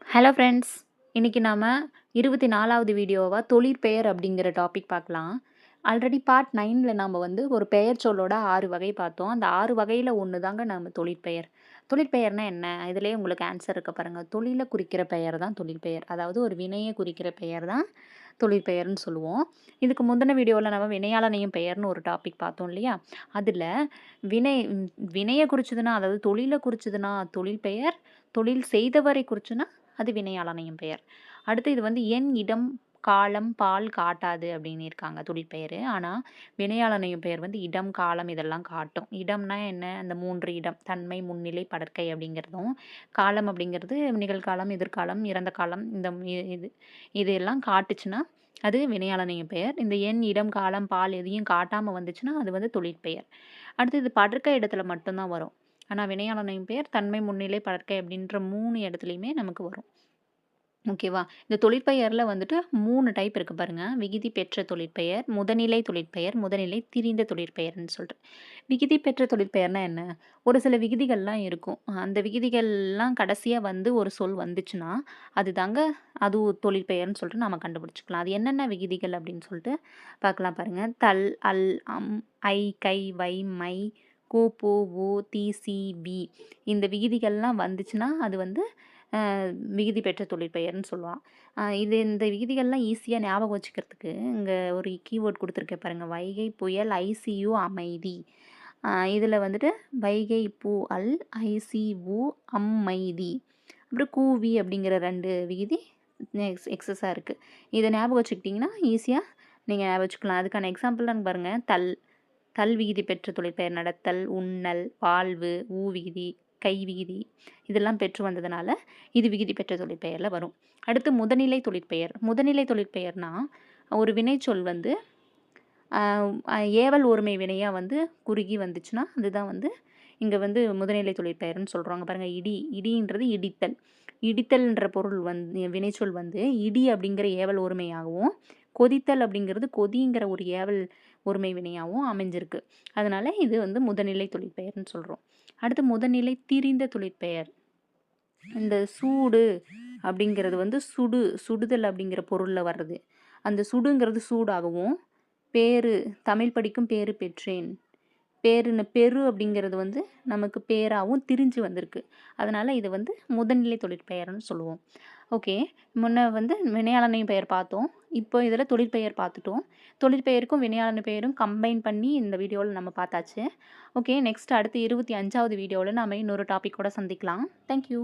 Hello friends. இன்னைக்கு நாம 24வது வீடியோவா தொழிற்பெயர் அப்படிங்கிற டாபிக் பார்க்கலாம். ஆல்ரெடி பார்ட் 9ல நாம வந்து ஒரு பெயர் சொல்லோட 6 வகை பார்த்தோம். அந்த 6 வகையில ஒண்ணு தாங்க நம்ம தொழிற்பெயர். தொழிற்பெயர்னா என்ன? இதிலேயே உங்களுக்கு ஆன்சர் இருக்கு பாருங்க. தொழில குறிக்கிற பெயர் தான் தொழிற்பெயர். அதாவது ஒரு வினைய குறிக்கிற பெயர் தான் தொழிற்பெயர்ன்னு சொல்லுவோம். இதுக்கு முந்தின வீடியோல நம்ம வினையாளனையும் பெயர்னு ஒரு டாபிக் பார்த்தோம் இல்லையா? அதுல வினை வினைய குறிச்சதுன்னா, அதாவது தொழில குறிச்சதுன்னா தொழிற்பெயர், தொழில் செய்தவரை குறிச்சுன்னா அது வினையாளனையும் பெயர். அடுத்து இது வந்து எண், இடம், காலம், பால் காட்டாது அப்படின்னு இருக்காங்க தொழிற்பெயரு. ஆனா வினையாளனையும் பெயர் வந்து இடம், காலம் இதெல்லாம் காட்டும். இடம்னா என்ன? அந்த 3 இடம். தன்மை, முன்னிலை, படர்க்கை அப்படிங்கிறதும், காலம் அப்படிங்கிறது நிகழ்காலம், எதிர்காலம், இறந்த காலம் இந்த இது இது எல்லாம் காட்டுச்சுன்னா அது வினையாளனையும் பெயர். இந்த எண், இடம், காலம், பால் எதையும் காட்டாம வந்துச்சுன்னா அது வந்து தொழிற்பெயர். அடுத்து இது படர்க்கை இடத்துல மட்டும் தான் வரும். ஆனா வினையாளனையும் பெயர் தன்மை, முன்னிலை, படர்க்கை அப்படின்ற 3 இடத்துலயுமே நமக்கு வரும். ஓகேவா? இந்த தொழிற்பெயர்ல வந்துட்டு 3 டைப் இருக்கு பாருங்க. விகுதி பெற்ற தொழிற்பெயர், முதனிலை தொழிற்பெயர், முதனிலை திரிந்த தொழிற்பெயர்ன்னு சொல்லிட்டு. விகுதி பெற்ற தொழிற்பெயர்னா என்ன? ஒரு சில விகுதிகள்லாம் இருக்கும். அந்த விகுதிகள்லாம் கடைசியா வந்து ஒரு சொல் வந்துச்சுன்னா, அதுதாங்க அது தொழிற்பெயர்ன்னு சொல்லிட்டு நாம கண்டுபிடிச்சுக்கலாம். அது என்னென்ன விகுதிகள் அப்படின்னு சொல்லிட்டு பார்க்கலாம் பாருங்க. தல், அல், அம், ஐ, கை, வை, மை, கு, பு, உ, தி, சி, வி இந்த விகுதிகள்லாம் வந்துச்சுன்னா, அது வந்து விகுதி பெற்ற தொழிற்பெயர்ன்னு சொல்லுவான். இந்த விகுதிகள்லாம் ஈஸியா ஞாபகம் வச்சுக்கிறதுக்கு, இங்க ஒரு கீவேர்ட் குடுத்துருக்கேன் பாருங்க. வைகை, புயல், ஐசியு, அமைதி. இதில வந்துட்டு வைகை, பூ, அல், ஐசிஉ, அமைதி. அப்புறம் கூவி அப்படிங்கிற 2 விகுதி எக்ஸஸா இருக்கு. இத ஞாபகம் வச்சுக்கிட்டீங்கன்னா, ஈஸியா நீங்க ஞாபகம் வச்சுக்கலாம். அதுக்கான எக்ஸாம்பிள்லாம் பாருங்க. தல், தல் விகுதி பெற்ற தொழிற்பெயர் நடத்தல், உண்ணல், வாழ்வு, ஊ விகுதி, கை விகுதி இதெல்லாம் பெற்று வந்ததுனால இது விகுதி பெற்ற தொழிற்பெயர்ல வரும். அடுத்து முதனிலை தொழிற்பெயர். முதனிலை தொழிற்பெயர்னா ஒரு வினைச்சொல் வந்து ஏவல் ஒருமை வினையா வந்து குறுகி வந்துச்சுன்னா அதுதான் வந்து இங்க வந்து முதுநிலை தொழிற்பெயர்ன்னு சொல்றாங்க பாருங்க. இடின்றது இடித்தல். இடித்தல்ன்ற பொருள் வந்து வினைச்சொல் வந்து இடி அப்படிங்கிற ஏவல் ஒருமையாகவும், கொதித்தல் அப்படிங்கிறது கொதிங்கிற ஒரு ஏவல் ஒருமை வினையாகவும் அமைஞ்சிருக்கு. அதனால இது வந்து முதநிலை தொழிற்பெயர்ன்னு சொல்றோம். அடுத்து முதநிலை திரிந்த தொழிற்பெயர். இந்த சூடு அப்படிங்கிறது வந்து சுடுதல் அப்படிங்கிற பொருள்ல வர்றது. அந்த சுடுங்கிறது சூடாகவும், பேரு தமிழ் படிக்கும் பேறு பெற்றேன். பெரு அப்படிங்கிறது வந்து நமக்கு பேராவும் திரிஞ்சு வந்திருக்கு. அதனால இது வந்து முதல்நிலை தொழிற்பெயர்ன்னு சொல்லுவோம். ஓகே. முன்ன வந்து வினையாளனை பெயர் பார்த்தோம். இப்போ இதில தொழிற்பெயர் பார்த்துட்டோம். தொழிற்பெயருக்கும் வினையாளனை பெயரும் கம்பைன் பண்ணி இந்த வீடியோல நம்ம பார்த்தாச்சு. ஓகே. நெக்ஸ்ட் அடுத்து 25வது வீடியோல நாம இன்னொரு டாபிக்கோட சந்திக்கலாம். Thank you.